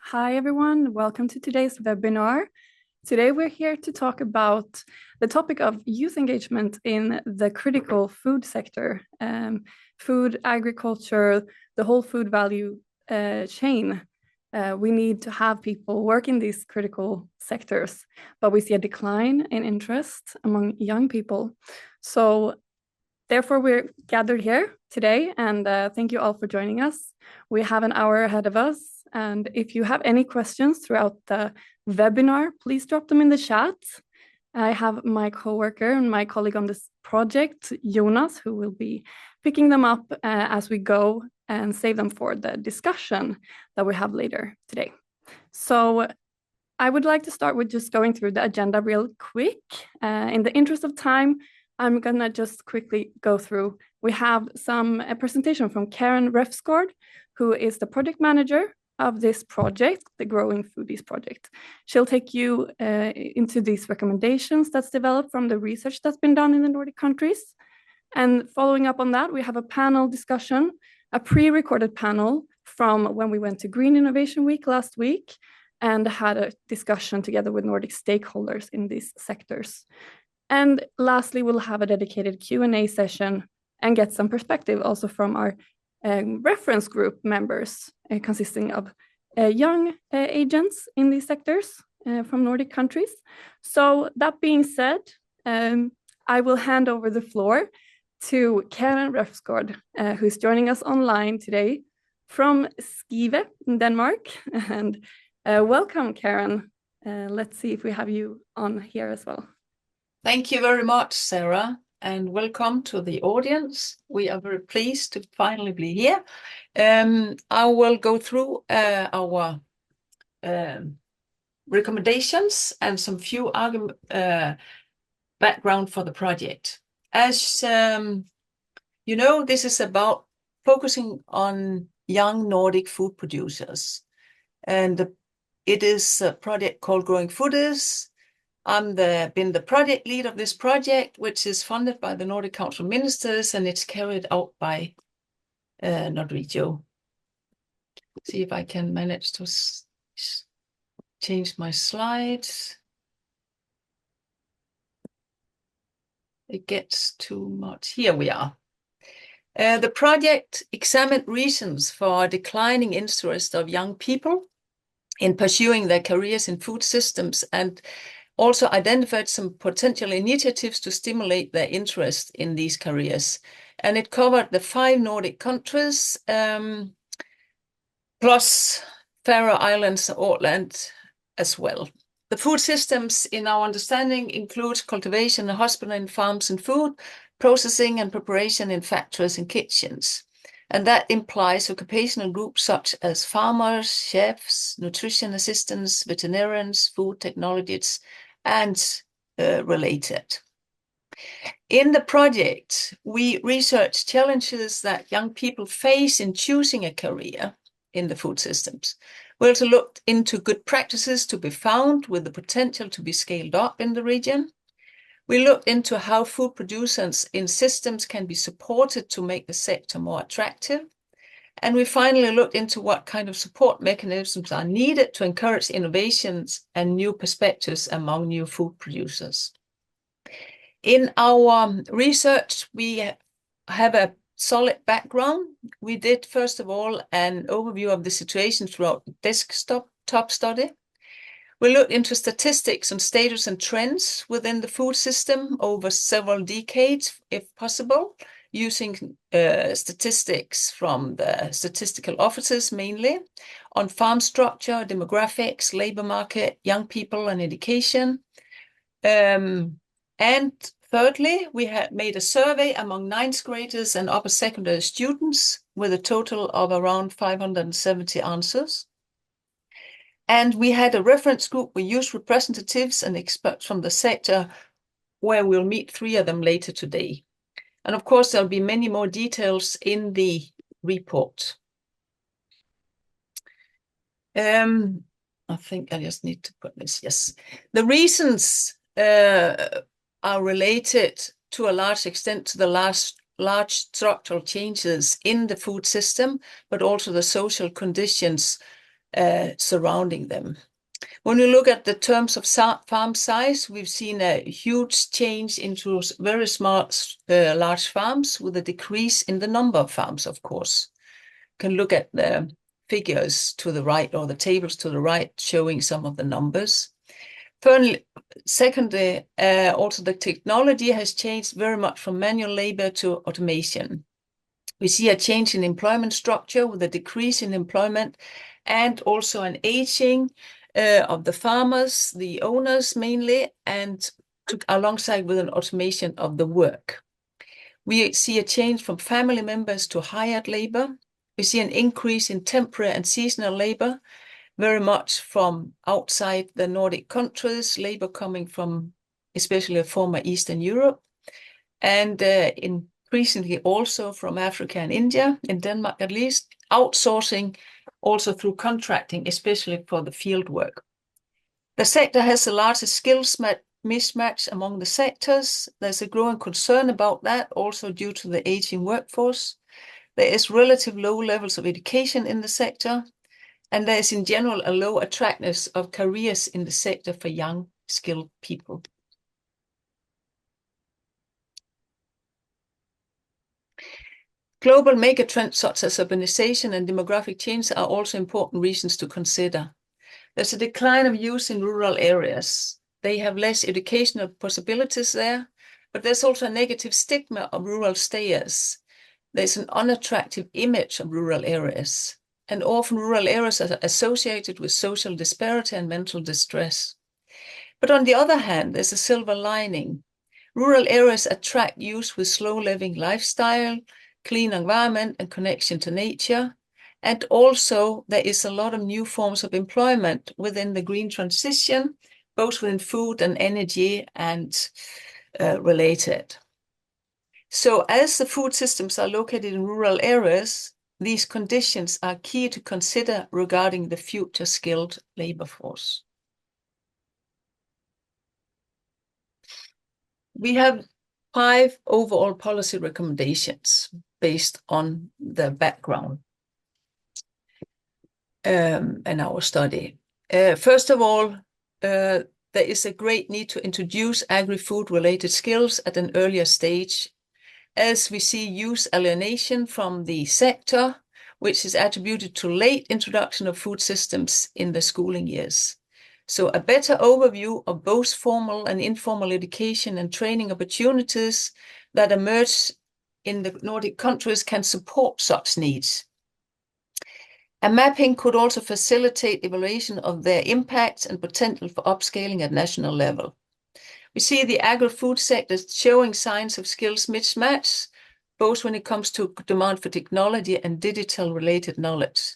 Hi, everyone. Welcome to today's webinar. Today, we're here to talk about the topic of youth engagement in the critical food sector, food, agriculture, the whole food value chain. We need to have people work in these critical sectors, but we see a decline in interest among young people. So therefore, we're gathered here today, and thank you all for joining us. We have an hour ahead of us, and if you have any questions throughout the webinar, please drop them in the chat. I have my coworker and my colleague on this project, Jonas, who will be picking them up as we go and save them for the discussion that we have later today. So I would like to start with just going through the agenda real quick. In the interest of time, I'm gonna just quickly go through. We have a presentation from Karen Refsgaard, who is the project manager of this project, the Growing Foodies project. She'll take you into these recommendations that's developed from the research that's been done in the Nordic countries. And following up on that, we have a panel discussion, a pre-recorded panel from when we went to Green Innovation Week last week and had a discussion together with Nordic stakeholders in these sectors. And lastly, we'll have a dedicated Q&A session and get some perspective also from our reference group members consisting of young agents in these sectors from Nordic countries. So that being said, I will hand over the floor to Karen Refsgaard, who's joining us online today from Skive in Denmark. And welcome, Karen. Let's see if we have you on here as well. Thank you very much, Sara, and welcome to the audience. We are very pleased to finally be here. I will go through our recommendations and some few background for the project. As you know, this is about focusing on young Nordic food producers. And it is a project called Growing Foodies. I've been the project lead of this project, which is funded by the Nordic Council of Ministers, and it's carried out by Nordregio. See if I can manage to change my slides. It gets too much. Here we are. The project examined reasons for declining interest of young people in pursuing their careers in food systems and also identified some potential initiatives to stimulate their interest in these careers. And it covered the 5 Nordic countries, plus Faroe Islands, Åland as well. The food systems, in our understanding, include cultivation and husbandry, farms and food, processing and preparation in factories and kitchens. And that implies occupational groups such as farmers, chefs, nutrition assistants, veterinarians, food technologists, and related. In the project, we researched challenges that young people face in choosing a career in the food systems. We also looked into good practices to be found with the potential to be scaled up in the region. We looked into how food producers in systems can be supported to make the sector more attractive. And we finally looked into what kind of support mechanisms are needed to encourage innovations and new perspectives among new food producers. In our research, we have a solid background. We did, first of all, an overview of the situation throughout the desktop study. We looked into statistics on status and trends within the food system over several decades, if possible, using statistics from the statistical offices mainly, on farm structure, demographics, labor market, young people and education. And thirdly, we had made a survey among 9th graders and upper secondary students with a total of around 570 answers. And we had a reference group with youth representatives and experts from the sector, where we'll meet 3 of them later today. And of course, there'll be many more details in the report. I think I just need to put this, yes. The reasons are related to a large extent to the large structural changes in the food system, but also the social conditions surrounding them. When we look at the terms of farm size, we've seen a huge change into very smart, large farms with a decrease in the number of farms, of course. You can look at the figures to the right or the tables to the right showing some of the numbers. Secondly, also the technology has changed very much from manual labor to automation. We see a change in employment structure with a decrease in employment and also an aging of the farmers, the owners mainly, and alongside with an automation of the work. We see a change from family members to hired labor. We see an increase in temporary and seasonal labor, very much from outside the Nordic countries, labor coming from especially former Eastern Europe, and increasingly also from Africa and India, in Denmark at least, outsourcing also through contracting, especially for the field work. The sector has the largest skills mismatch among the sectors. There's a growing concern about that, also due to the aging workforce. There is relative low levels of education in the sector, and there is in general a low attractiveness of careers in the sector for young, skilled people. Global megatrends such as urbanization and demographic change are also important reasons to consider. There's a decline of youth in rural areas. They have less educational possibilities there, but there's also a negative stigma of rural stayers. There's an unattractive image of rural areas, and often rural areas are associated with social disparity and mental distress. But on the other hand, there's a silver lining. Rural areas attract youth with slow living lifestyle, clean environment and connection to nature. And also there is a lot of new forms of employment within the green transition, both within food and energy and related. So as the food systems are located in rural areas, these conditions are key to consider regarding the future skilled labor force. We have 5 overall policy recommendations based on the background and our study. First of all, there is a great need to introduce agri-food related skills at an earlier stage, as we see youth alienation from the sector, which is attributed to late introduction of food systems in the schooling years. So a better overview of both formal and informal education and training opportunities that emerge in the Nordic countries can support such needs. A mapping could also facilitate evaluation of their impact and potential for upscaling at national level. We see the agri-food sector showing signs of skills mismatch, both when it comes to demand for technology and digital related knowledge.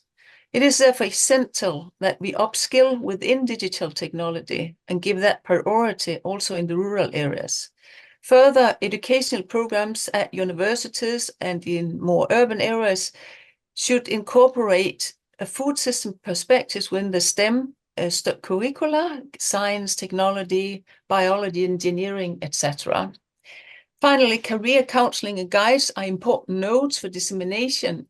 It is therefore essential that we upskill within digital technology and give that priority also in the rural areas. Further, educational programs at universities and in more urban areas should incorporate a food system perspectives within the STEM curricula, science, technology, biology, engineering, etc. Finally, career counseling and guides are important nodes for dissemination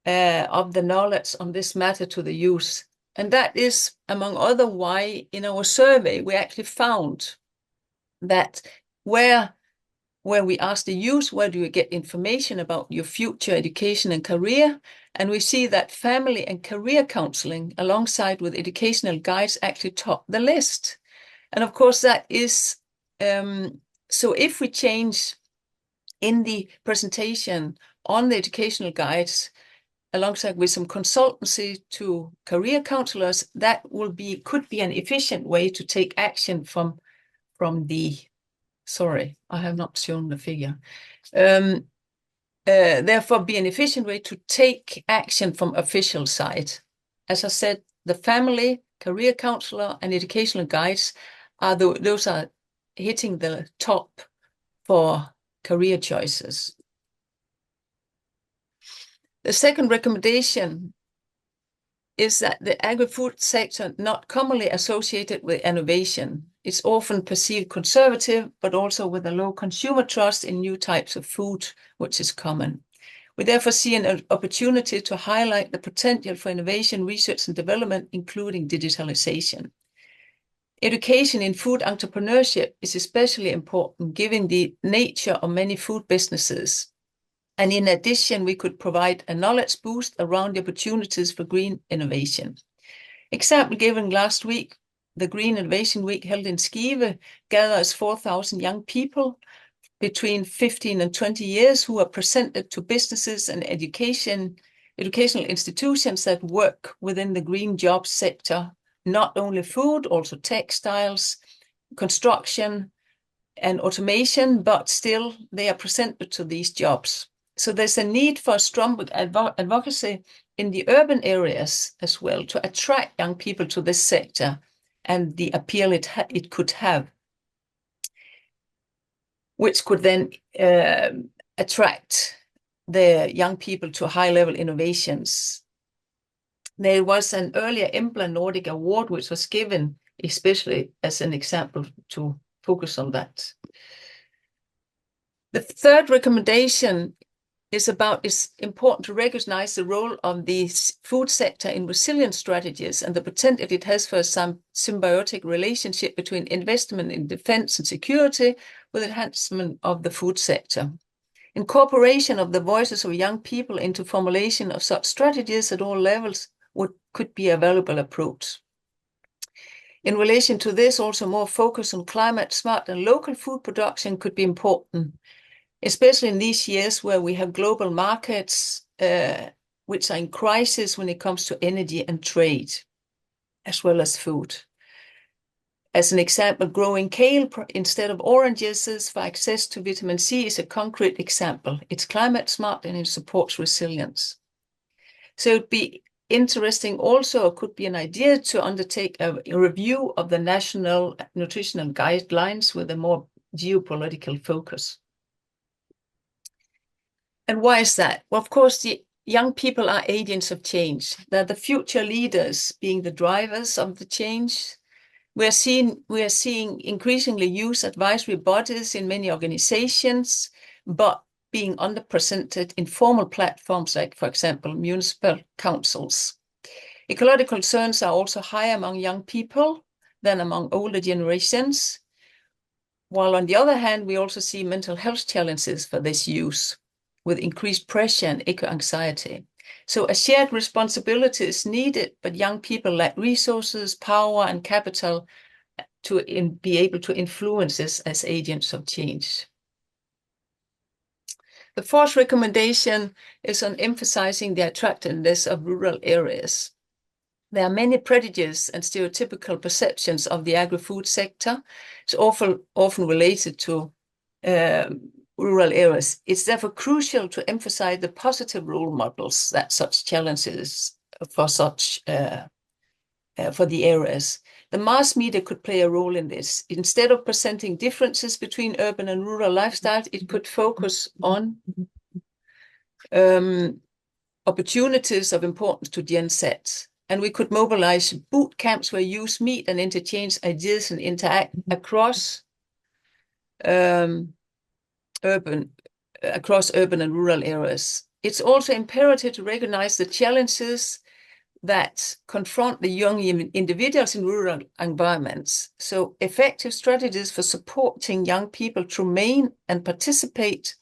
of the knowledge on this matter to the youth. And that is, among other, why in our survey we actually found that where we asked the youth, where do you get information about your future education and career? And we see that family and career counseling alongside with educational guides actually top the list. And of course that is, so if we change in the presentation on the educational guides, alongside with some consultancy to career counselors, that could be an efficient way to take action from the, sorry, I have not shown the figure. Therefore be an efficient way to take action from official side. As I said, the family, career counselor and educational guides those are hitting the top for career choices. The second recommendation is that the agri-food sector not commonly associated with innovation. It's often perceived conservative, but also with a low consumer trust in new types of food, which is common. We therefore see an opportunity to highlight the potential for innovation, research and development, including digitalization. Education in food entrepreneurship is especially important given the nature of many food businesses. And in addition, we could provide a knowledge boost around the opportunities for green innovation. Example given last week, the Green Innovation Week held in Skive gathers 4,000 young people between 15 and 20 years who are presented to businesses and educational institutions that work within the green jobs sector, not only food, also textiles, construction, and automation, but still they are presented to these jobs. So there's a need for strong advocacy in the urban areas as well to attract young people to this sector and the appeal it could have, which could then attract the young people to high-level innovations. There was an earlier LinkNordic award, which was given especially as an example to focus on that. The third recommendation is it's important to recognize the role of the food sector in resilience strategies and the potential it has for some symbiotic relationship between investment in defense and security with enhancement of the food sector. Incorporation of the voices of young people into formulation of such strategies at all levels could be a valuable approach. In relation to this, also more focus on climate smart and local food production could be important, especially in these years where we have global markets which are in crisis when it comes to energy and trade, as well as food. As an example, growing kale instead of oranges for access to vitamin C is a concrete example. It's climate smart and it supports resilience. So it'd be interesting also, or could be an idea to undertake a review of the national nutritional guidelines with a more geopolitical focus. And why is that? Well, of course, the young people are agents of change. They're the future leaders, being the drivers of the change. We are seeing increasingly use advisory bodies in many organizations, but being underrepresented in formal platforms like, for example, municipal councils. Ecological concerns are also higher among young people than among older generations, while on the other hand, we also see mental health challenges for this use, with increased pressure and eco-anxiety. So a shared responsibility is needed, but young people lack resources, power, and capital to be able to influence this as agents of change. The fourth recommendation is on emphasizing the attractiveness of rural areas. There are many prejudices and stereotypical perceptions of the agri-food sector. It's often related to rural areas. It's therefore crucial to emphasize the positive role models that such challenges for the areas. The mass media could play a role in this. Instead of presenting differences between urban and rural lifestyle, it could focus on opportunities of importance to Gen Z. And we could mobilize boot camps where youth meet and interchange ideas and interact across urban and rural areas. It's also imperative to recognize the challenges that confront the young individuals in rural environments. So effective strategies for supporting young people to remain and participate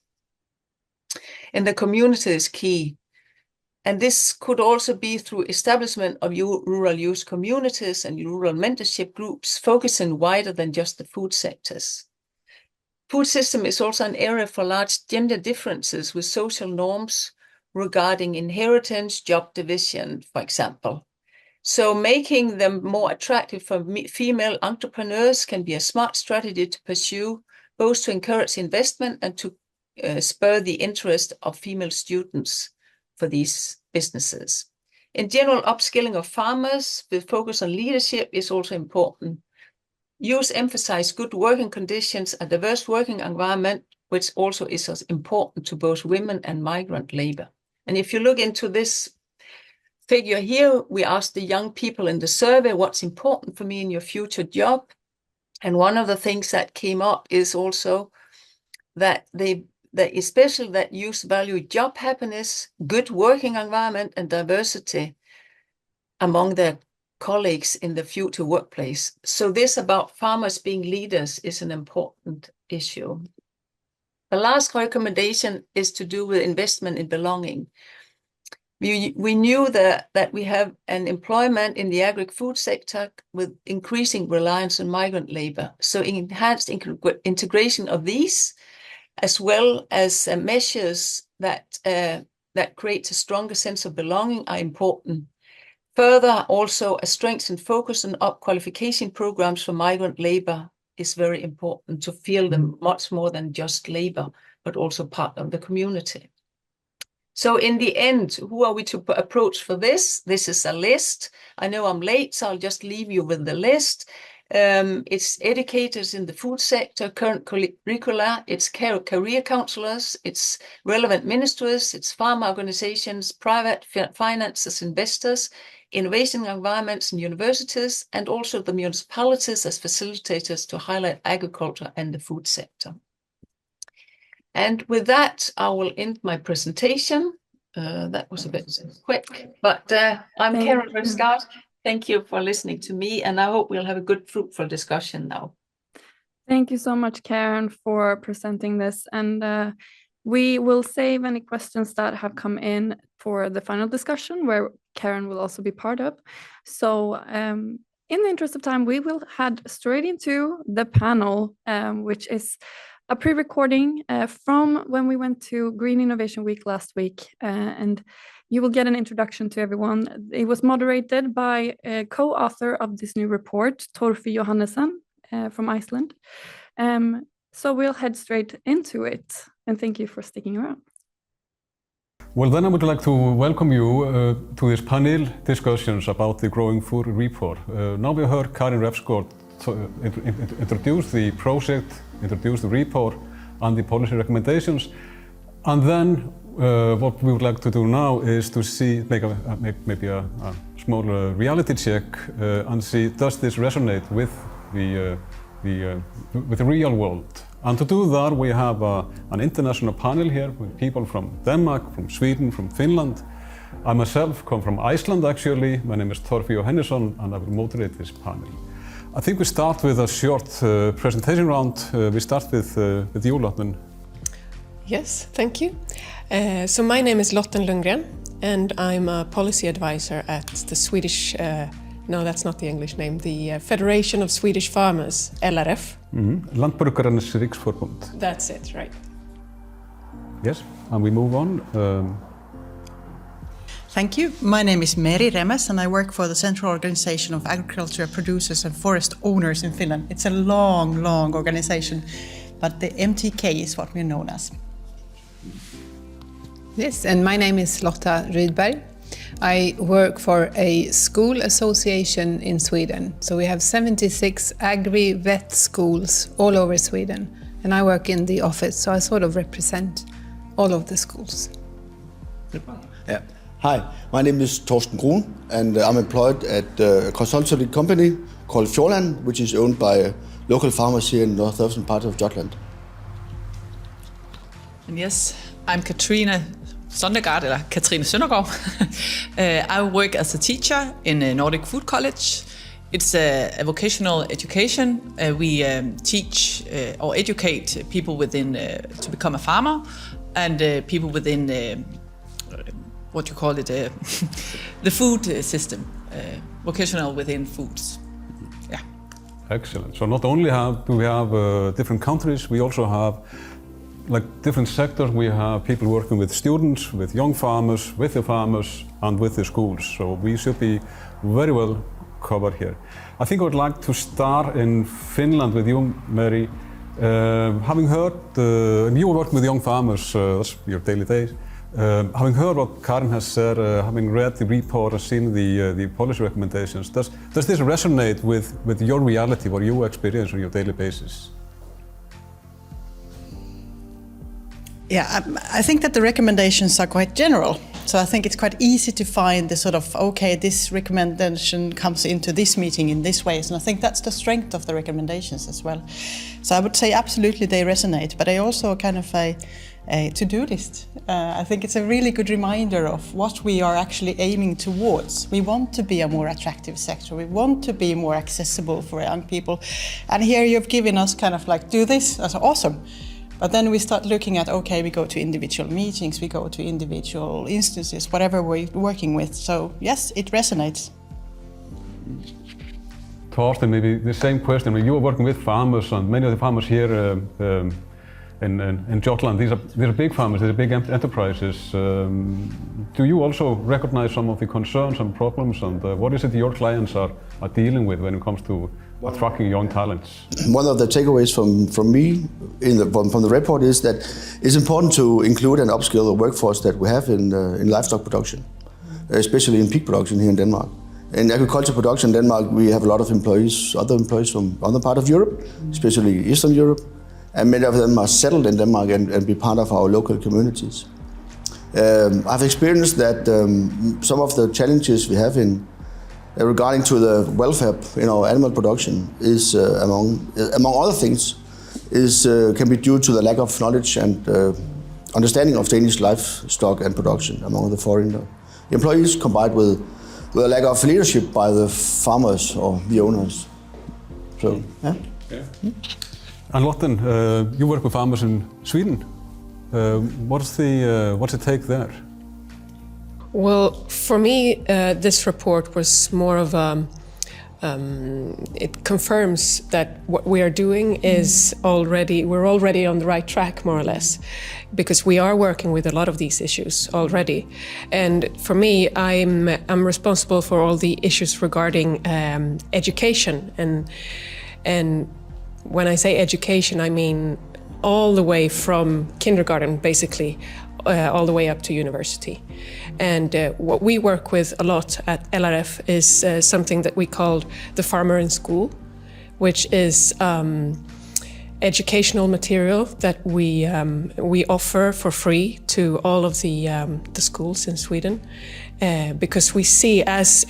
in the community is key. And this could also be through establishment of rural youth communities and rural mentorship groups, focusing wider than just the food sectors. Food system is also an area for large gender differences with social norms regarding inheritance, job division, for example. So making them more attractive for female entrepreneurs can be a smart strategy to pursue, both to encourage investment and to spur the interest of female students for these businesses. In general, upskilling of farmers with focus on leadership is also important. Youth emphasize good working conditions, a diverse working environment, which also is as important to both women and migrant labor. And if you look into this figure here, we asked the young people in the survey, what's important for me in your future job? And one of the things that came up is also that they that use value job happiness, good working environment, and diversity among their colleagues in the future workplace. So this about farmers being leaders is an important issue. The last recommendation is to do with investment in belonging. We knew that we have an employment in the agri-food sector with increasing reliance on migrant labor. So enhanced integration of these, as well as measures that create a stronger sense of belonging, are important. Further, also a strengthened focus on up-qualification programs for migrant labor is very important to feel them much more than just labor, but also part of the community. So in the end, who are we to approach for this? This is a list. I know I'm late, so I'll just leave you with the list. It's educators in the food sector, current curricula, it's career counselors, it's relevant ministries, it's farm organizations, private finances, investors, innovation environments and universities, and also the municipalities as facilitators to highlight agriculture and the food sector. And with that, I will end my presentation. That was a bit quick, but I'm Karen Refsgaard. Thank you for listening to me, and I hope we'll have a good, fruitful discussion now. Thank you so much, Karen, for presenting this. And we will save any questions that have come in for the final discussion, where Karen will also be part of. So in the interest of time, we will head straight into the panel, which is a pre-recording from when we went to Green Innovation Week last week. And you will get an introduction to everyone. It was moderated by a co-author of this new report, Torfi Johannesson from Iceland. So we'll head straight into it. And thank you for sticking around. Well, then I would like to welcome you to this panel discussions about the Growing Food Report. Now we heard Karen Refsgaard introduce the project, introduce the report and the policy recommendations. And then what we would like to do now is to see, make maybe a small reality check and see, does this resonate with the real world? And to do that, we have an international panel here with people from Denmark, from Sweden, from Finland. I myself come from Iceland, actually. My name is Torfi Johannesson, and I will moderate this panel. I think we start with a short presentation round. We start with you, Lotten. Yes, thank you. So my name is Lotten Lundgren, and I'm a policy advisor at the Swedish, no, that's not the English name, the Federation of Swedish Farmers, LRF. Landbrukarnas Riksförbund. That's it, right. Yes, and we move on. Thank you. My name is Meri Remes, and I work for the Central Organization of Agriculture Producers and Forest Owners in Finland. It's a long, long organization, but the MTK is what we're known as. Yes, and my name is Lotta Rydberg. I work for a school association in Sweden. So we have 76 agri-vet schools all over Sweden. And I work in the office, so I sort of represent all of the schools. Yeah. Hi, my name is Torsten Grun, and I'm employed at a consultancy company called Fjordland, which is owned by local farmers here in the northwestern part of Jutland. And yes, I'm Katrine Sondergaard, eller Katrine Søndergaard. I work as a teacher in a Nordic Food College. It's a vocational education. We teach or educate people within to become a farmer, and people within what you call it, the food system, vocational within foods. Yeah. Excellent. So not only do we have different countries, we also have like different sectors. We have people working with students, with young farmers, with the farmers, and with the schools. So we should be very well covered here. I think I would like to start in Finland with you, Meri. Having heard, you work with young farmers, that's your daily days. Having heard what Karen has said, having read the report and seen the policy recommendations, does this resonate with your reality, what you experience on your daily basis? Yeah, I think that the recommendations are quite general. So I think it's quite easy to find the sort of, okay, this recommendation comes into this meeting in this way. And I think that's the strength of the recommendations as well. So I would say absolutely they resonate, but I also kind of a to-do list. I think it's a really good reminder of what we are actually aiming towards. We want to be a more attractive sector. We want to be more accessible for young people. And here you've given us kind of like, do this, that's awesome. But then we start looking at, okay, we go to individual meetings, we go to individual instances, whatever we're working with. So yes, it resonates. Torsten, maybe the same question. I mean, you are working with farmers, and many of the farmers here in Jutland, these are big farmers, these are big enterprises. Do you also recognize some of the concerns and problems, and what is it your clients are dealing with when it comes to attracting young talents? One of the takeaways from me from the report is that it's important to include and upskill the workforce that we have in livestock production, especially in pig production here in Denmark. In agriculture production in Denmark, we have a lot of other employees from other part of Europe, especially Eastern Europe, and many of them are settled in Denmark and be part of our local communities. I've experienced that some of the challenges we have regarding to the welfare in our animal production is, among other things, can be due to the lack of knowledge and understanding of Danish livestock and production among the foreign employees, combined with a lack of leadership by the farmers or the owners. So, yeah. And Lotten, you work with farmers in Sweden. What's the take there? Well, for me, this report was more of it confirms that what we are doing is we're already on the right track, more or less, because we are working with a lot of these issues already. And for me, I'm responsible for all the issues regarding education, and when I say education, I mean all the way from kindergarten, basically, all the way up to university. And what we work with a lot at LRF is something that we call the Farmer in School, which is educational material that we offer for free to all of the schools in Sweden, because we see, as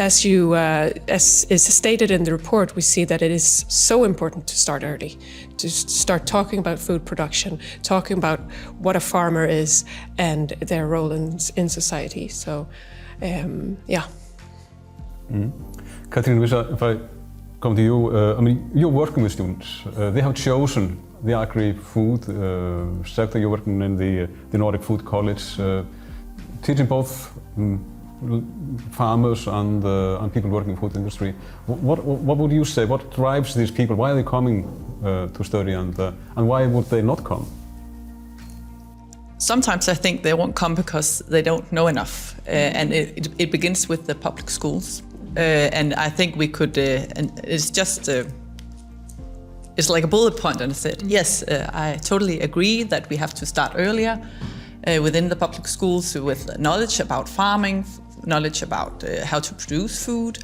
is stated in the report, we see that it is so important to start early, to start talking about food production, talking about what a farmer is and their role in society. So, yeah. Katrine, if I come to you, I mean, you're working with students. They have chosen the agri-food sector. You're working in the Nordic Food College, teaching both farmers and people working in the food industry. What would you say? What drives these people? Why are they coming to study, and why would they not come? Sometimes I think they won't come because they don't know enough, and it begins with the public schools. And I think we could, and it's just, it's like a bullet point, and I said, yes, I totally agree that we have to start earlier within the public schools with knowledge about farming, knowledge about how to produce food,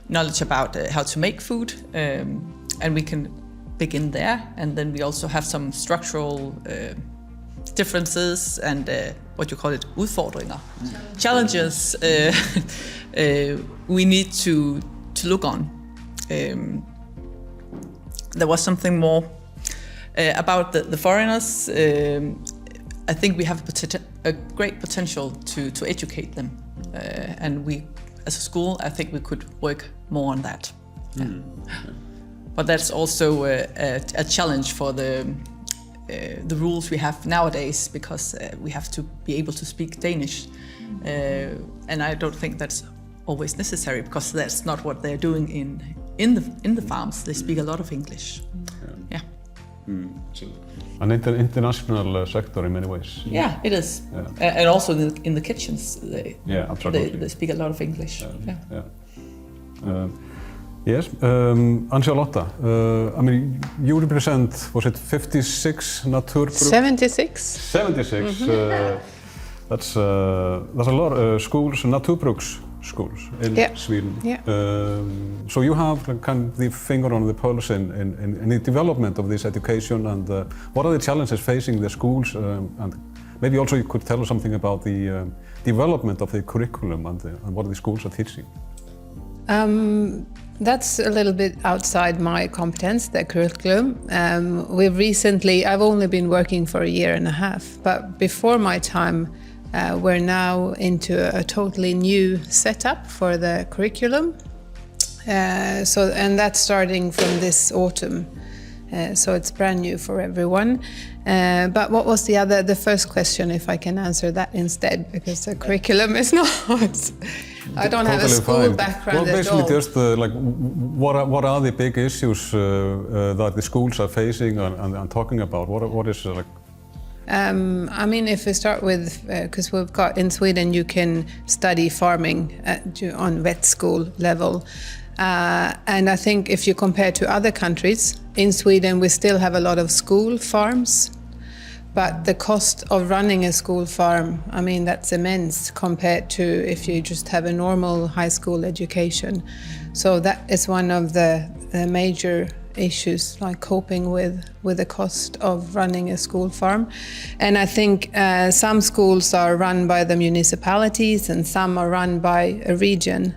knowledge about how to make food, and we can begin there. And then we also have some structural differences and what you call it, udfordringer, challenges we need to look on. There was something more about the foreigners. I think we have a great potential to educate them, and we, as a school, I think we could work more on that. Yeah. But that's also a challenge for the rules we have nowadays, because we have to be able to speak Danish, and I don't think that's always necessary, because that's not what they're doing in the farms. They speak a lot of English. Yeah. An international sector in many ways. Yeah, it is. Yeah. And also in the kitchens, they speak a lot of English. Yes, and Charlotta, I mean, you represent, was it 56 naturbrugs? 76. 76. That's a lot of schools, naturbrugs schools in Sweden. Yeah. So you have kind of the finger on the pulse in the development of this education, and what are the challenges facing the schools, and maybe also you could tell us something about the development of the curriculum and what the schools are teaching. That's a little bit outside my competence, the curriculum. I've only been working for a year and a half, but before my time, we're now into a totally new setup for the curriculum. And that's starting from this autumn. So it's brand new for everyone. But what was the first question, if I can answer that instead, because the curriculum is not, I don't have a school background well, basically at all. just what are the big issues that the schools are facing and talking about? What is like? I mean, if we start with, because we've got in Sweden, you can study farming on vet school level. And I think if you compare to other countries, in Sweden we still have a lot of school farms, but the cost of running a school farm, I mean, that's immense compared to if you just have a normal high school education. So that is one of the major issues, like coping with the cost of running a school farm. And I think some schools are run by the municipalities and some are run by a region.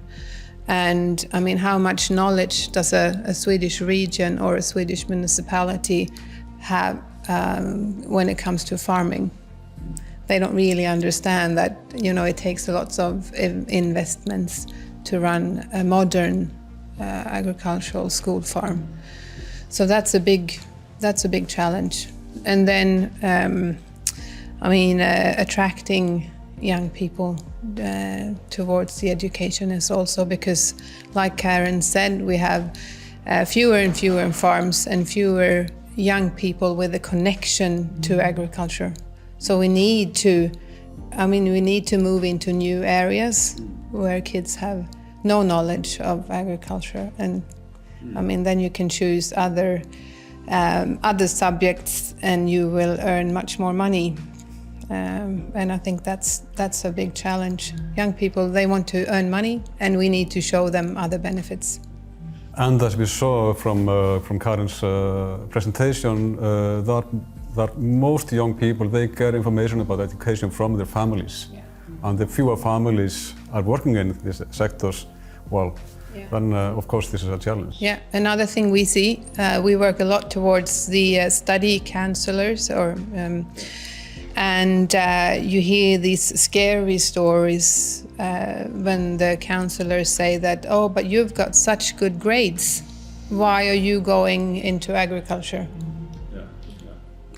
And I mean, how much knowledge does a Swedish region or a Swedish municipality have when it comes to farming? They don't really understand that, you know, it takes lots of investments to run a modern agricultural school farm. So that's a big challenge. And then, attracting young people towards the education is also because, like Karen said, we have fewer and fewer farms and fewer young people with a connection to agriculture. So we need to move into new areas where kids have no knowledge of agriculture, and I mean, then you can choose other subjects and you will earn much more money. And I think that's a big challenge. Young people, they want to earn money, and we need to show them other benefits. And as we saw from Karin's presentation, that most young people, they get information about education from their families. Yeah. And the fewer families are working in these sectors, well, then of course this is a challenge. Yeah, another thing we see, we work a lot towards the study counselors, and you hear these scary stories when the counselors say that, oh, but you've got such good grades. Why are you going into agriculture?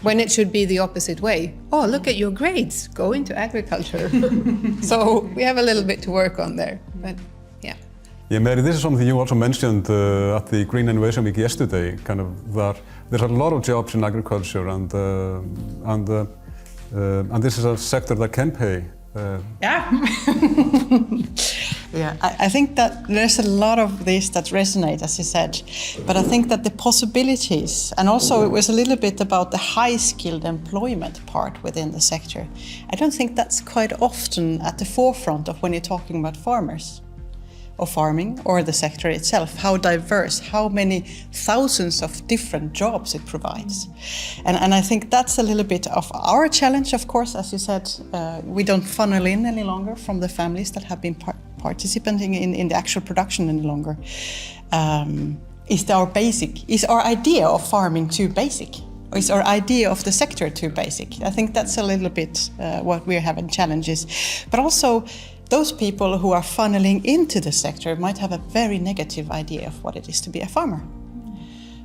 When it should be the opposite way. Oh, look at your grades, go into agriculture. So we have a little bit to work on there, but yeah. Yeah, Mary, this is something you also mentioned at the Green Innovation Week yesterday, kind of that there's a lot of jobs in agriculture, and this is a sector that can pay. Yeah, I think that there's a lot of this that resonate, as you said, but I think that the possibilities, and also it was a little bit about the high-skilled employment part within the sector. I don't think that's quite often at the forefront of when you're talking about farmers or farming or the sector itself, how diverse, how many thousands of different jobs it provides. And I think that's a little bit of our challenge, of course. As you said, we don't funnel in any longer from the families that have been participating in the actual production any longer. Is our idea of farming too basic? Or is our idea of the sector too basic? I think that's a little bit what we're having challenges. But also, those people who are funneling into the sector might have a very negative idea of what it is to be a farmer.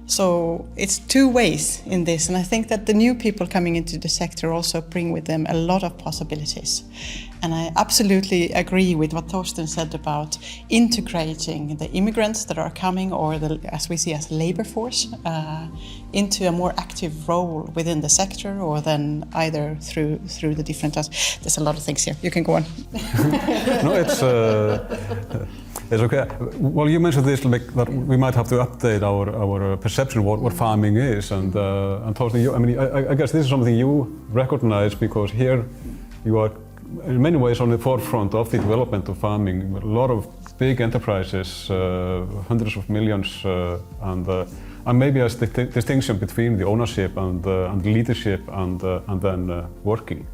So it's two ways in this, and I think that the new people coming into the sector also bring with them a lot of possibilities. And I absolutely agree with what Torsten said about integrating the immigrants that are coming, or as we see as labor force, into a more active role within the sector, or then either through the different tasks. There's a lot of things here. You can go on. No, it's okay. Well, you mentioned this, like, that we might have to update our perception of what farming is, and Torsten, I guess this is something you recognize, because here you are in many ways on the forefront of the development of farming. A lot of big enterprises, hundreds of millions, and maybe a distinction between the ownership and leadership and then working.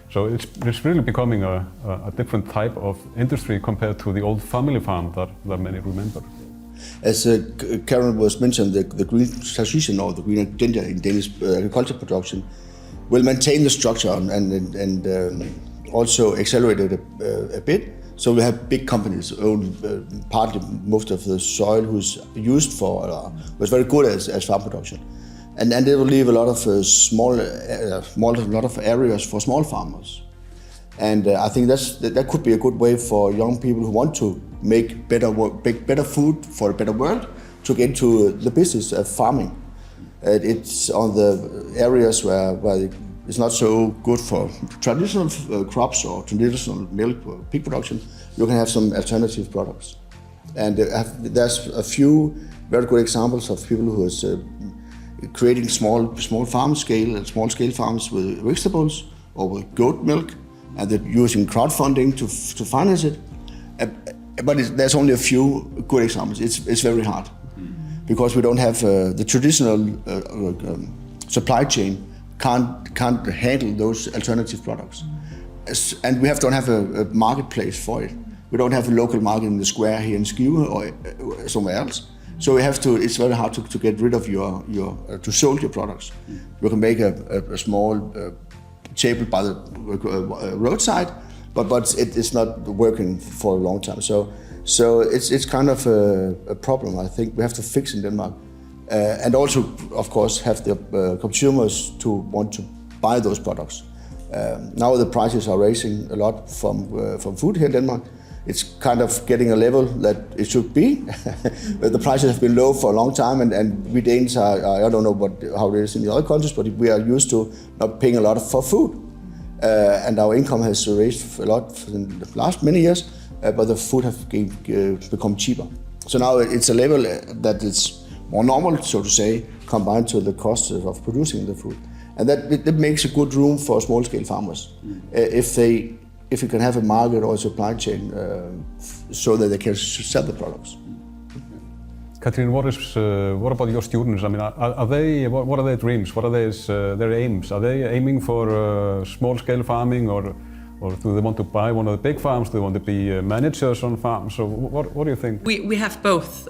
So it's really becoming a different type of industry compared to the old family farm that many remember. As Karen was mentioned, the green transition or the green agenda in Danish agriculture production will maintain the structure and also accelerate it a bit. So we have big companies own partly most of the soil who's used for, was very good as farm production. And they will leave a lot of lot of areas for small farmers. And I think that could be a good way for young people who want to make better food for a better world to get into the business of farming. It's on the areas where it's not so good for traditional crops or traditional milk or pig production. You can have some alternative products. And there's a few very good examples of people who is creating small farm scale and small scale farms with vegetables or with goat milk, and they're using crowdfunding to finance it. But there's only a few good examples. It's very hard because we don't have the traditional supply chain can't handle those alternative products, and we don't have a marketplace for it. We don't have a local market in the square here in Skive or somewhere else. So we have to. It's very hard to get rid of to sell your products. You can make a small table by the roadside, but it's not working for a long time. So it's kind of a problem. I think we have to fix in Denmark, and also of course have the consumers to want to buy those products. Now the prices are rising a lot from food here in Denmark. It's kind of getting a level that it should be. The prices have been low for a long time, and we Danes are, I don't know how it is in the other countries, but we are used to not paying a lot for food. And our income has raised a lot in the last many years, but the food have become cheaper. So now it's a level that is more normal, so to say, combined to the cost of producing the food. And that makes a good room for small-scale farmers. If you can have a market or a supply chain so that they can sell the products. Katrin, what about your students? I mean, what are their dreams? What are their aims? Are they aiming for small-scale farming, or do they want to buy one of the big farms? Do they want to be managers on farms? So what do you think? We have both,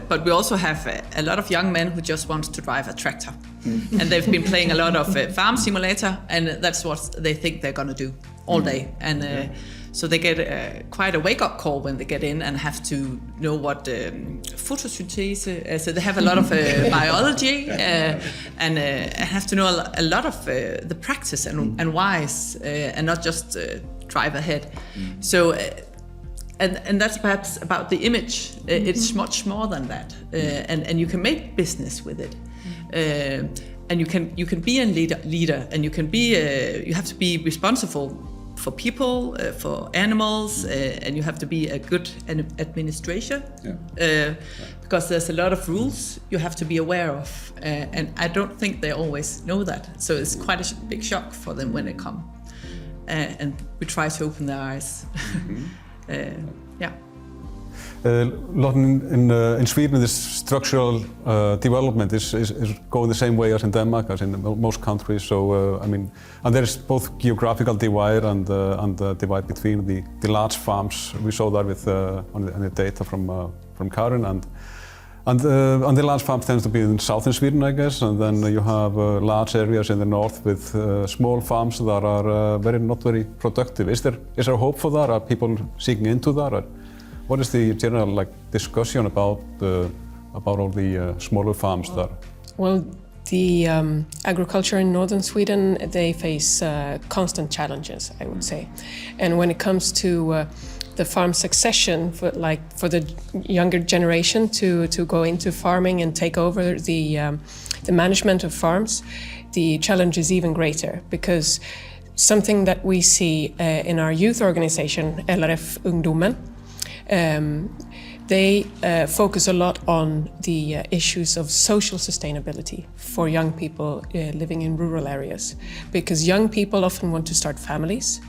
but we also have a lot of young men who just want to drive a tractor. And they've been playing a lot of farm simulator, and that's what they think they're going to do all day. And so they get quite a wake-up call when they get in and have to know what photosynthesis, so they have a lot of biology and have to know a lot of the practice and whys, and not just drive ahead. So and that's perhaps about the image. It's much more than that, and you can make business with it. And you can be a leader, and you have to be responsible for people, for animals, and you have to be a good administrator, because there's a lot of rules you have to be aware of, and I don't think they always know that. So it's quite a big shock for them when they come, and we try to open their eyes. In Sweden, this structural development is going the same way as in Denmark, as in most countries. So I mean, and there is both geographical divide and divide between the large farms. We saw that with on the data from Karen, and the large farms tends to be in southern Sweden, I guess, and then you have large areas in the north with small farms that are not very productive. Is there hope for that? Are people seeking into that? Or what is the general discussion about all the smaller farms there? Well, the agriculture in northern Sweden, they face constant challenges, I would say. And when it comes to the farm succession, for the younger generation to go into farming and take over the management of farms, the challenge is even greater, because something that we see in our youth organization, LRF Ungdomen, they focus a lot on the issues of social sustainability for young people living in rural areas, because young people often want to start families,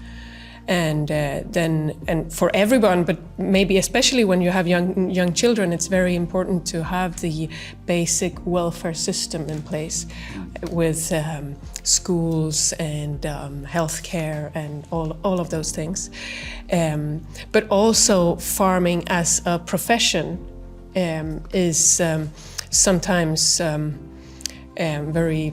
And for everyone, but maybe especially when you have young children, it's very important to have the basic welfare system in place with schools and healthcare and all of those things. But also farming as a profession is sometimes very,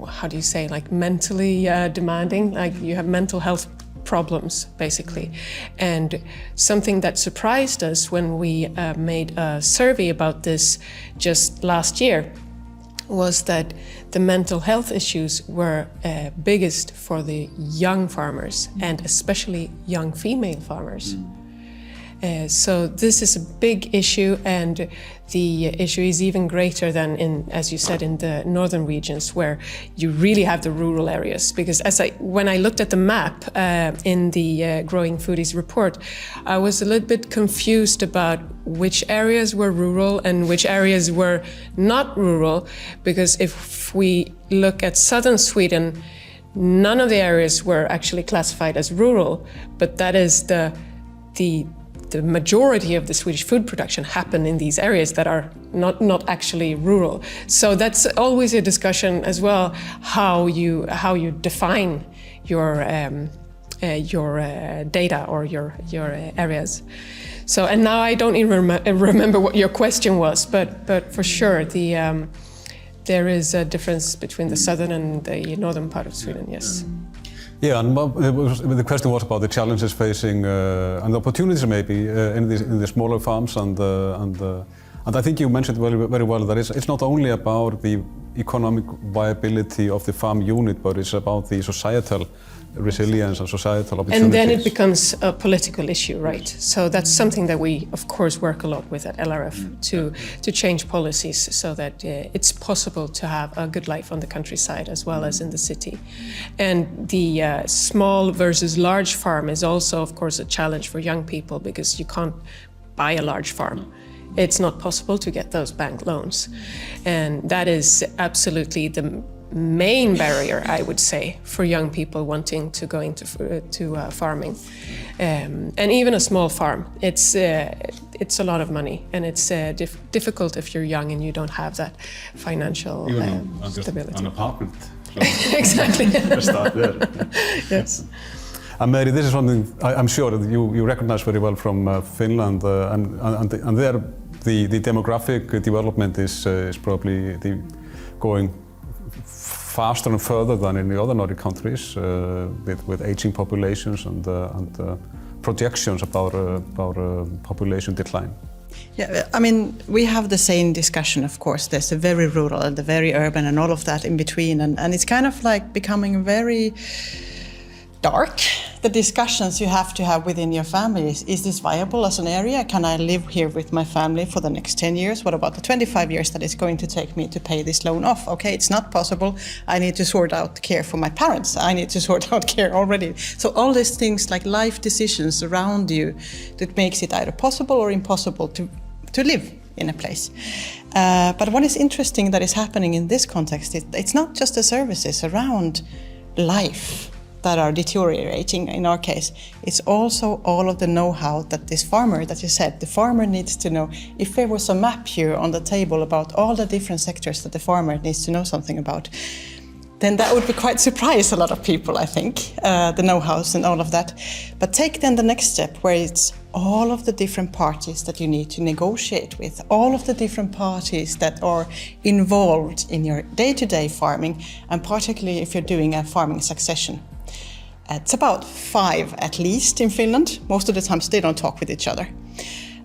how do you say, like mentally demanding, like you have mental health problems basically. And something that surprised us when we made a survey about this just last year was that the mental health issues were biggest for the young farmers and especially young female farmers. So this is a big issue, and the issue is even greater than in, as you said, in the northern regions where you really have the rural areas. Because when I looked at the map in the Growing Foodies report, I was a little bit confused about which areas were rural and which areas were not rural. Because if we look at southern Sweden, none of the areas were actually classified as rural, but that is the majority of the Swedish food production happen in these areas that are not actually rural. So that's always a discussion as well, how you define your data or your areas. So, and now I don't even remember what your question was, but for sure there is a difference between the southern and the northern part of Sweden. Yes. Yeah, and the question was about the challenges facing and the opportunities maybe in the smaller farms, and I think you mentioned very well that it's not only about the economic viability of the farm unit, but it's about the societal resilience and societal opportunities. And then it becomes a political issue, right? So that's something that we, of course, work a lot with at LRF to change policies so that it's possible to have a good life on the countryside as well as in the city. And the small versus large farm is also, of course, a challenge for young people because you can't buy a large farm. It's not possible to get those bank loans. And that is absolutely the main barrier, I would say, for young people wanting to go into farming. And even a small farm, it's a lot of money, and it's difficult if you're young and you don't have that financial stability. An apartment. Exactly. Start there. Yes. And Mary, this is something I'm sure that you recognize very well from Finland, and there the demographic development is probably going faster and further than in the other Nordic countries, with aging populations and projections about population decline. Yeah, I mean, we have the same discussion, of course. There's the very rural and the very urban and all of that in between, and it's kind of like becoming very dark, the discussions you have to have within your families. Is this viable as an area? Can I live here with my family for the next 10 years? What about the 25 years that it's going to take me to pay this loan off? Okay, it's not possible. I need to sort out care for my parents. I need to sort out care already. So all these things like life decisions around you that makes it either possible or impossible to live in a place. But what is interesting that is happening in this context is it's not just the services around life that are deteriorating in our case. It's also all of the know-how that this farmer, that you said, the farmer needs to know. If there was a map here on the table about all the different sectors that the farmer needs to know something about, then that would be quite surprise a lot of people, I think, the know-hows and all of that. But take then the next step where it's all of the different parties that you need to negotiate with, all of the different parties that are involved in your day-to-day farming, and particularly if you're doing a farming succession. It's about 5 at least in Finland. Most of the times they don't talk with each other.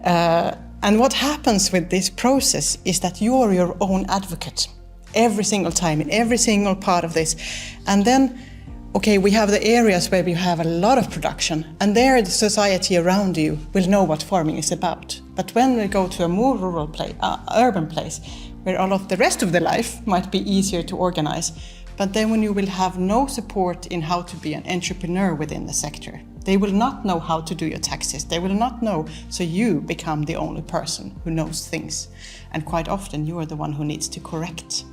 And what happens with this process is that you're your own advocate every single time in every single part of this. And then, okay, we have the areas where we have a lot of production, and there the society around you will know what farming is about. But when we go to a more rural place, urban place, where all of the rest of the life might be easier to organize, but then when you will have no support in how to be an entrepreneur within the sector, they will not know how to do your taxes, they will not know, so you become the only person who knows things. And quite often you are the one who needs to correct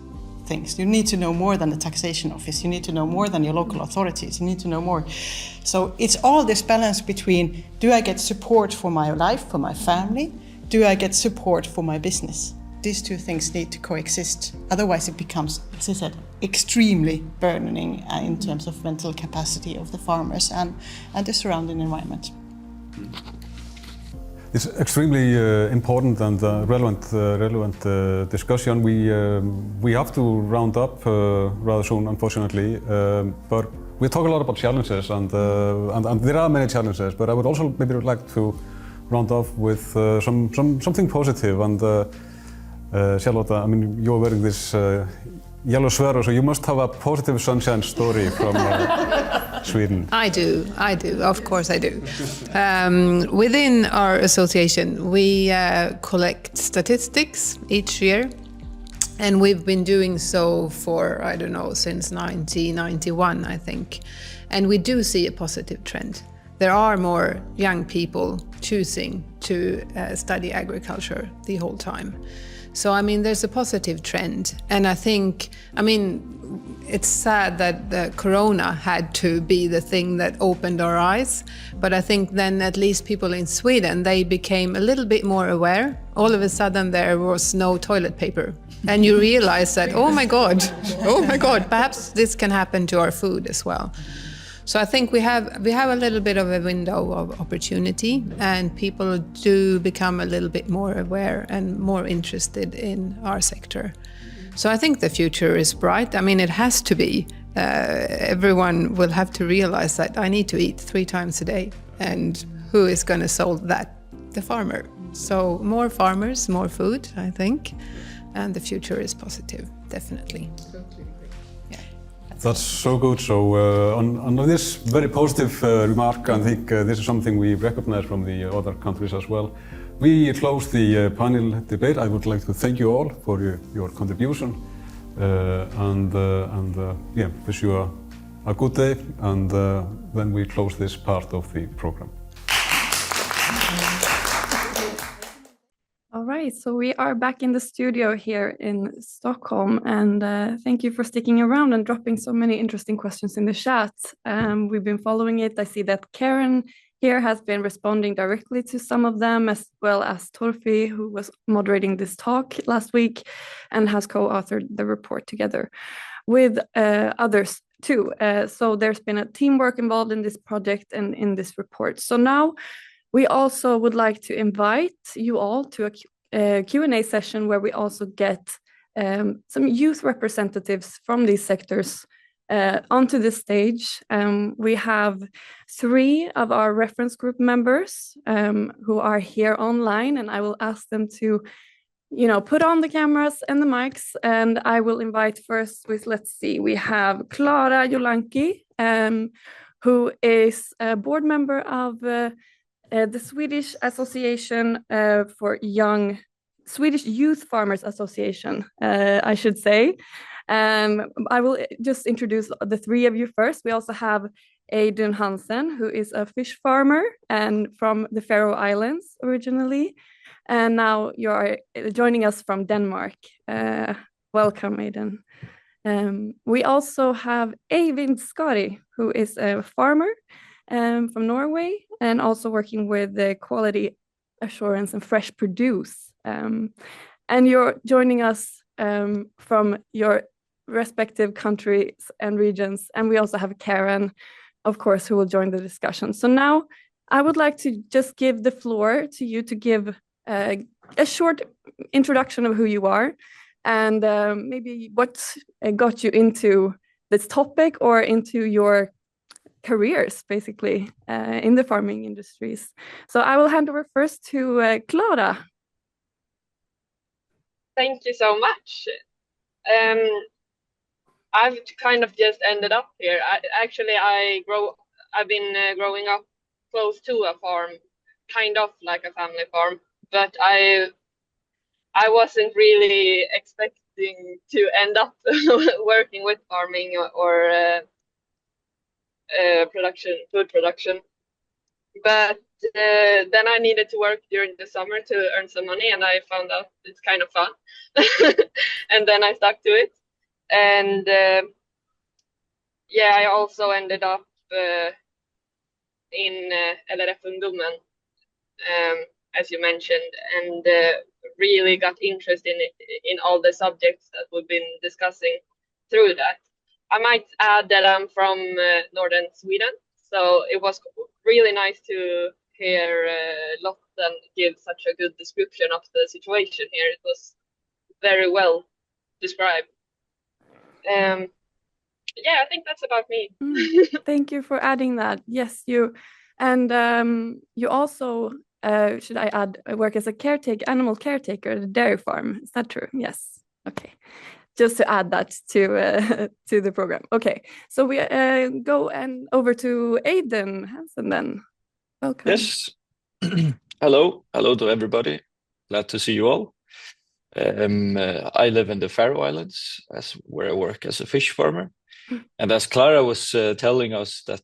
things. You need to know more than the taxation office. You need to know more than your local authorities. You need to know more. So it's all this balance between, do I get support for my life, for my family? Do I get support for my business? These two things need to coexist. Otherwise it becomes, as I said, extremely burdening in terms of mental capacity of the farmers and the surrounding environment. It's extremely important and relevant discussion. We have to round up rather soon, unfortunately. But we talk a lot about challenges, and there are many challenges. But I would also maybe like to round off with something positive. And Charlotte, I mean, you're wearing this yellow sweater, so you must have a positive sunshine story from Sweden. I do, of course I do. Within our association, we collect statistics each year, and we've been doing so for, I don't know, since 1991, I think. And we do see a positive trend. There are more young people choosing to study agriculture the whole time. So, I mean, there's a positive trend. And I think, I mean, it's sad that the corona had to be the thing that opened our eyes. But I think then at least people in Sweden, they became a little bit more aware. All of a sudden there was no toilet paper. And you realize that, oh my God, perhaps this can happen to our food as well. So I think we have a little bit of a window of opportunity, and people do become a little bit more aware and more interested in our sector. So I think the future is bright. I mean, it has to be. Everyone will have to realize that I need to eat 3 times a day, and who is going to solve that? The farmer. So more farmers, more food, I think, and the future is positive, definitely. That's so good. So on this very positive remark, I think this is something we recognize from the other countries as well. We close the panel debate. I would like to thank you all for your contribution and wish you a good day, and then we close this part of the program. All right, so we are back in the studio here in Stockholm, and thank you for sticking around and dropping so many interesting questions in the chat. We've been following it. I see that Karen here has been responding directly to some of them, as well as Torfi, who was moderating this talk last week and has co-authored the report together with others too. So there's been a teamwork involved in this project and in this report. So now we also would like to invite you all to a Q&A session where we also get some youth representatives from these sectors onto the stage. We have 3 of our reference group members who are here online, and I will ask them to, put on the cameras and the mics, and I will invite first with, let's see, we have Clara Jolanki, who is a board member of the Swedish Association for Swedish Youth Farmers Association, I should say. I will just introduce the 3 of you first. We also have Adrian Hansen, who is a fish farmer and from the Faroe Islands originally. And now you're joining us from Denmark. Welcome, Aiden. We also have Eivind Skari, who is a farmer from Norway and also working with the quality assurance and fresh produce. And you're joining us from your respective countries and regions. And we also have Karen, of course, who will join the discussion. So now I would like to just give the floor to you to give a short introduction of who you are and maybe what got you into this topic or into your careers, basically, in the farming industries. So I will hand over first to Clara. Thank you so much. I've kind of just ended up here. I've been growing up close to a farm, kind of like a family farm, but I wasn't really expecting to end up working with farming or food production. But then I needed to work during the summer to earn some money, and I found out it's kind of fun. And then I stuck to it. And I also ended up in LRF Ungdomen, as you mentioned, and really got interested in all the subjects that we've been discussing through that. I might add that I'm from northern Sweden, so it was really nice to hear Lotten give such a good description of the situation here. It was very well described. I think that's about me. Thank you for adding that. Yes, you also should I add work as a animal caretaker at a dairy farm. Is that true? Yes. Okay. Just to add that to the program. Okay, so we go over to Aiden Hansen then. Welcome. Yes. Hello to everybody. Glad to see you all. I live in the Faroe Islands, where I work as a fish farmer. And as Clara was telling us that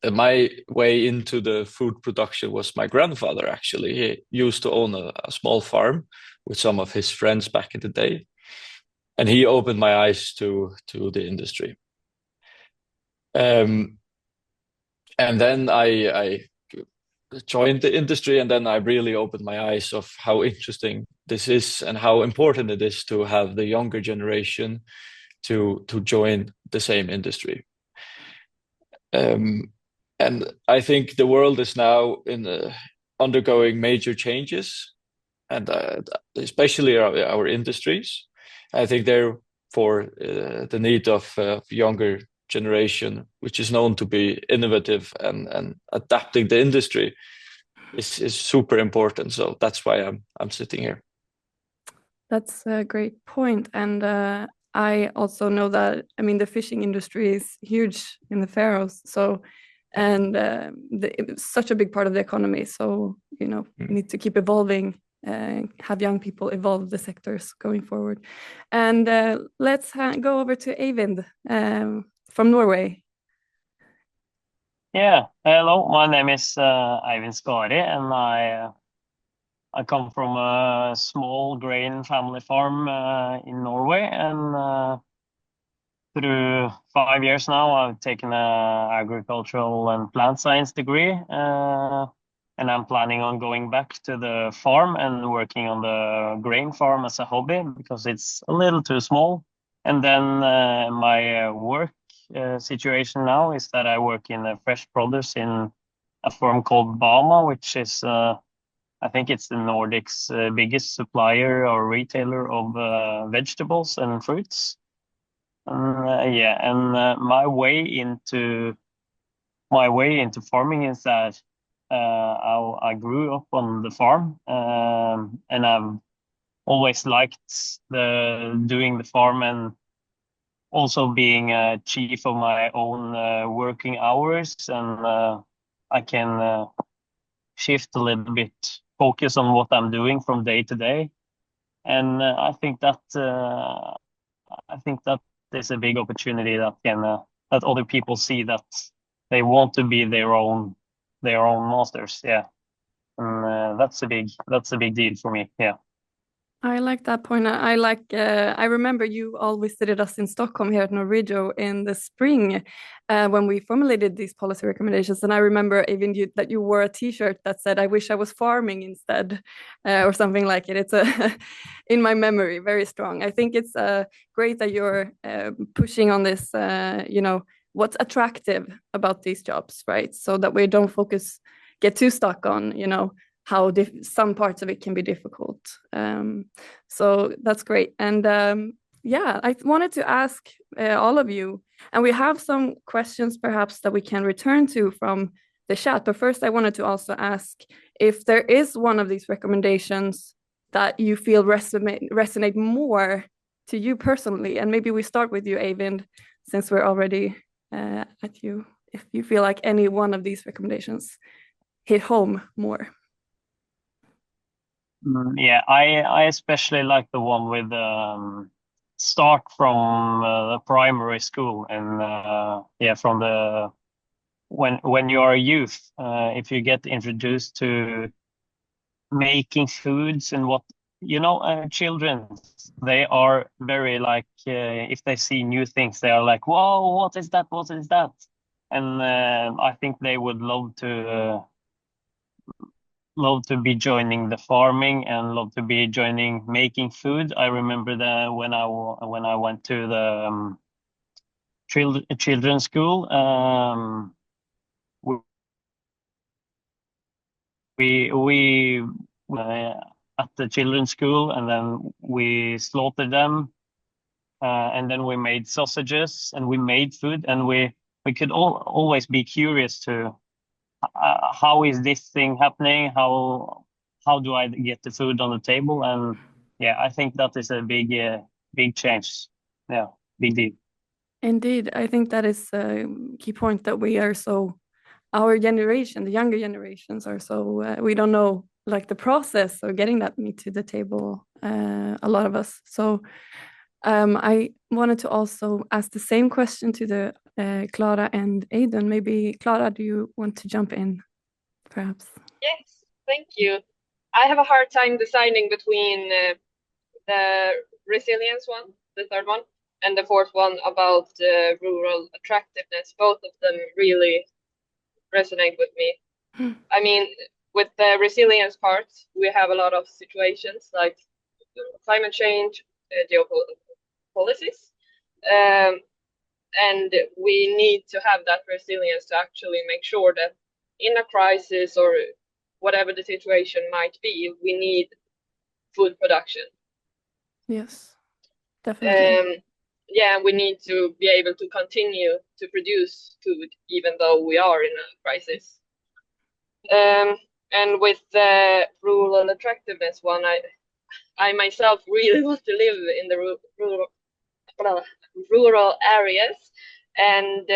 my way into the food production was my grandfather, actually. He used to own a small farm with some of his friends back in the day. And he opened my eyes to the industry. And then I joined the industry, and then I really opened my eyes of how interesting this is and how important it is to have the younger generation to join the same industry. And I think the world is now undergoing major changes, and especially our industries. I think therefore the need of younger generation, which is known to be innovative and adapting the industry, is super important. So that's why I'm sitting here. That's a great point. And I also know that, the fishing industry is huge in the Faroes. So, and it's such a big part of the economy. So, we need to keep evolving, have young people evolve the sectors going forward. And let's go over to Eivind from Norway. Yeah, hello, my name is Eivind Skari, and I come from a small grain family farm in Norway, and through 5 years now I've taken an agricultural and plant science degree, and I'm planning on going back to the farm and working on the grain farm as a hobby because it's a little too small. And then my work situation now is that I work in fresh produce in a firm called Bama, which is I think it's the Nordic's biggest supplier or retailer of vegetables and fruits. My way into farming is that I grew up on the farm, and I've always liked doing the farm and also being a chief of my own working hours, and I can shift a little bit, focus on what I'm doing from day to day, and I think that there's a big opportunity that that other people see that they want to be their own masters. Yeah, and that's a big deal for me. Yeah. I like that point. I remember you all visited us in Stockholm here at Nordregio in the spring when we formulated these policy recommendations. And I remember even that you wore a T-shirt that said, "I wish I was farming instead," or something like it. It's in my memory, very strong. I think it's great that you're pushing on this, what's attractive about these jobs, right? So that we don't get too stuck on, how some parts of it can be difficult. So that's great. And I wanted to ask all of you, and we have some questions perhaps that we can return to from the chat. But first, I wanted to also ask if there is one of these recommendations that you feel resonate more to you personally. And maybe we start with you, Eivind, since we're already at you. If you feel like any one of these recommendations hit home more. Yeah, I especially like the one with start from the primary school, and from when you are a youth, if you get introduced to making foods and what children, they are very like, if they see new things, they are like, whoa, what is that? What is that? And I think they would love to be joining the farming and love to be joining making food. I remember that when I went to the children's school, we at the children's school, and then we slaughtered them, and then we made sausages and we made food, and we could always be curious to how is this thing happening, how do I get the food on the table. And yeah, I think that is a big change. Yeah, big deal. Indeed, I think that is a key point, that we are so, our generation, the younger generations are so, we don't know like the process of getting that meat to the table, a lot of us. So I wanted to also ask the same question to the Clara and Aidan. Maybe Clara, do you want to jump in, perhaps? Yes, thank you. I have a hard time deciding between the resilience one, the third one, and the fourth one about rural attractiveness. Both of them really resonate with me. I mean, with the resilience part, we have a lot of situations like climate change, geopolitics, and we need to have that resilience to actually make sure that in a crisis or whatever the situation might be, we need food production. Yes, definitely. Yeah, we need to be able to continue to produce food even though we are in a crisis. And with the rural attractiveness one, I myself really want to live in the rural areas, and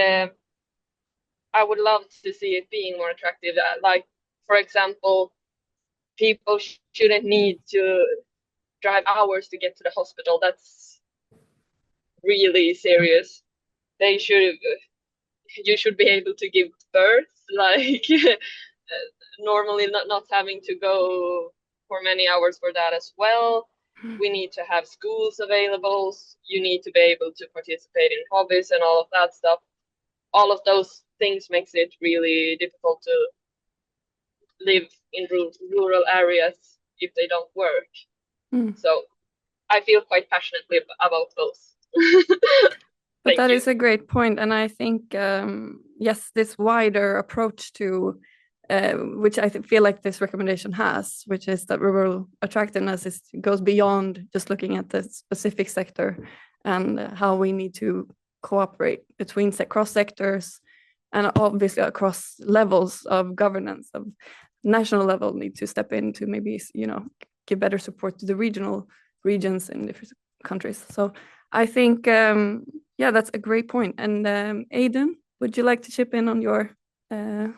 I would love to see it being more attractive. Like, for example, people shouldn't need to drive hours to get to the hospital. That's really serious. You should be able to give birth, like normally not having to go for many hours for that as well. We need to have schools available. You need to be able to participate in hobbies and all of that stuff. All of those things makes it really difficult to live in rural areas if they don't work. So I feel quite passionately about those. But that is a great point. And I think, yes, this wider approach to, which I feel like this recommendation has, which is that rural attractiveness goes beyond just looking at the specific sector, and how we need to cooperate between cross sectors, and obviously across levels of governance. Of national level need to step in to maybe, give better support to the regions in different countries. So I think, yeah, that's a great point. And Aidan, would you like to chip in on your end?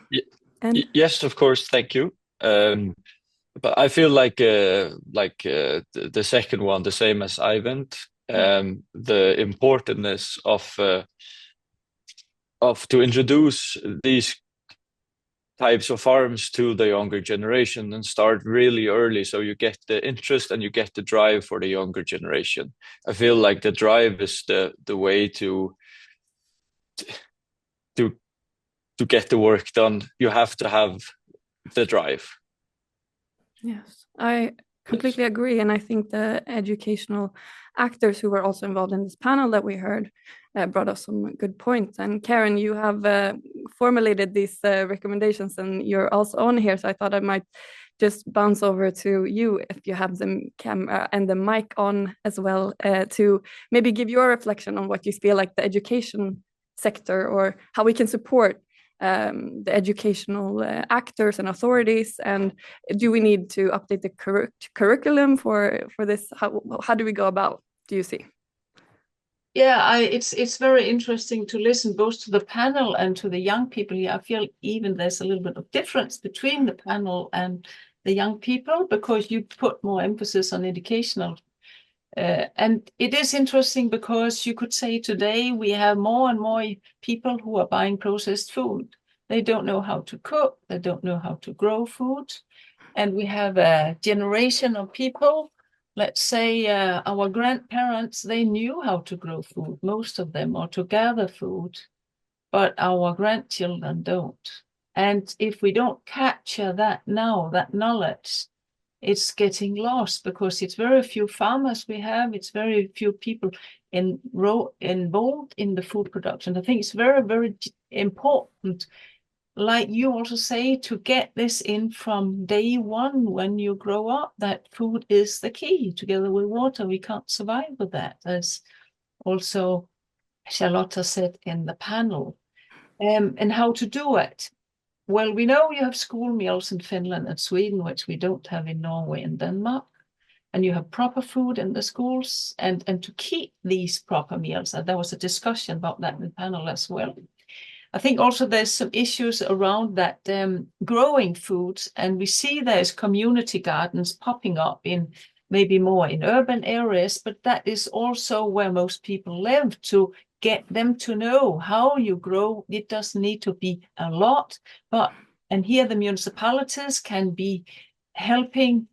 Yes, of course. Thank you. But I feel like the second one, the same as Ivan, the importance of to introduce these types of farms to the younger generation and start really early, so you get the interest and you get the drive for the younger generation. I feel like the drive is the way to get the work done. You have to have the drive. Yes, I completely agree. And I think the educational actors who were also involved in this panel that we heard brought us some good points. And Karen, you have formulated these recommendations, and you're also on here. So I thought I might just bounce over to you, if you have the camera and the mic on as well, to maybe give your reflection on what you feel like the education sector, or how we can support the educational actors and authorities. And do we need to update the curriculum for this? How do we go about, do you see? Yeah, it's very interesting to listen both to the panel and to the young people here. I feel even there's a little bit of difference between the panel and the young people, because you put more emphasis on educational. And it is interesting because you could say today we have more and more people who are buying processed food. They don't know how to cook, they don't know how to grow food. And we have a generation of people let's say our grandparents, they knew how to grow food, most of them, or to gather food, but our grandchildren don't. And if we don't capture that now, that knowledge, it's getting lost because it's very few farmers we have, it's very few people involved in the food production. I think it's very, very important, like you also say, to get this in from day one when you grow up, that food is the key. Together with water, we can't survive with that, as also Charlotta said in the panel. And how to do it. Well, we know you have school meals in Finland and Sweden, which we don't have in Norway and Denmark. And you have proper food in the schools, and to keep these proper meals. And there was a discussion about that in the panel as well. I think also there's some issues around that growing foods, and we see there's community gardens popping up in maybe more in urban areas, but that is also where most people live, to get them to know how you grow. It doesn't need to be a lot, and here the municipalities can be helping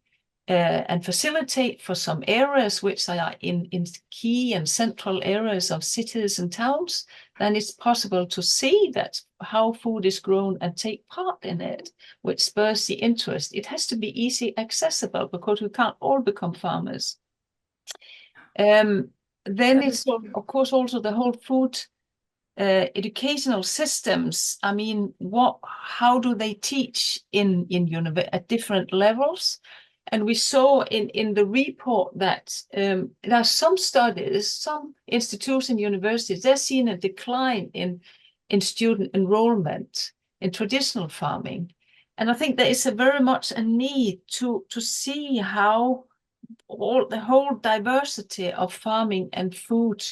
and facilitate for some areas which are in key and central areas of cities and towns. Then it's possible to see that how food is grown and take part in it, which spurs the interest. It has to be easy accessible because we can't all become farmers. Then it's of course also the whole food educational systems. I mean, how do they teach at different levels? And we saw in the report that there are some studies, some institutes and universities, they're seeing a decline in student enrollment in traditional farming. And I think there is very much a need to see how the whole diversity of farming and food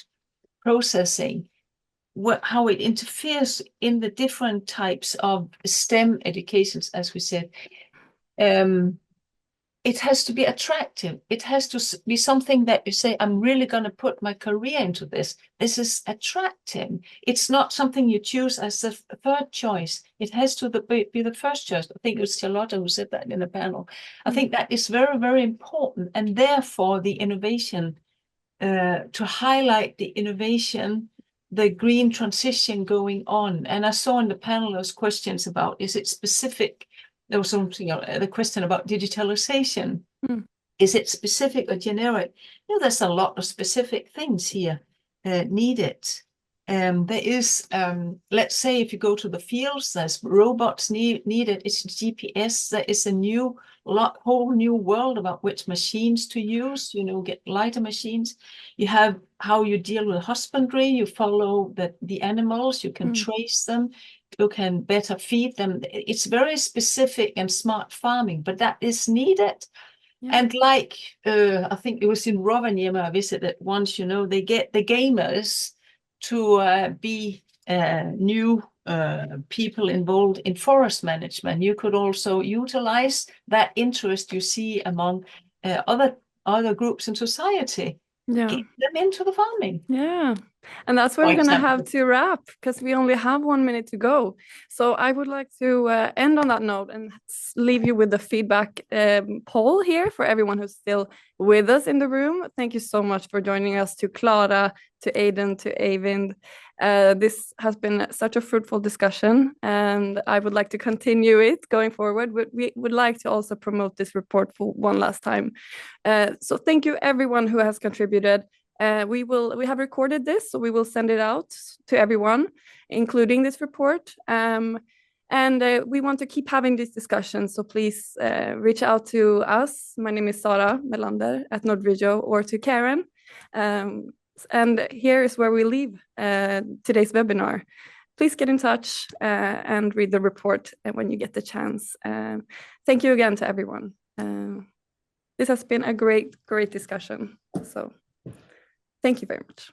processing, how it interferes in the different types of STEM educations, as we said. It has to be attractive. It has to be something that you say, I'm really going to put my career into this. This is attractive. It's not something you choose as the third choice. It has to be the first choice. I think it was Charlotta who said that in the panel. I think that is very, very important. And therefore, the innovation, to highlight the innovation, the green transition going on. And I saw in the panel those questions about, is it specific? There was something, the question about digitalization. Is it specific or generic? There's a lot of specific things here needed. There is, let's say, if you go to the fields, there's robots needed. It's GPS. There is a whole new world about which machines to use. Get lighter machines. You have how you deal with husbandry. You follow the animals. You can trace them. You can better feed them. It's very specific and smart farming, but that is needed. Yeah. And like, I think it was in Rovaniemi I visited once, they get the gamers to be new people involved in forest management. You could also utilize that interest you see among other groups in society. Yeah. Get them into the farming. Yeah. And that's where we're going to have to wrap, because we only have 1 minute to go. So I would like to end on that note and leave you with the feedback poll here for everyone who's still with us in the room. Thank you so much for joining us, to Clara, to Aiden, to Eivind. This has been such a fruitful discussion, and I would like to continue it going forward. But we would like to also promote this report for one last time. So thank you everyone who has contributed. We have recorded this, so we will send it out to everyone, including this report. And we want to keep having these discussions, so please reach out to us. My name is Sara Melander at Nordregio, or to Karen. And here is where we leave today's webinar. Please get in touch and read the report when you get the chance. Thank you again to everyone. This has been a great discussion. So thank you very much.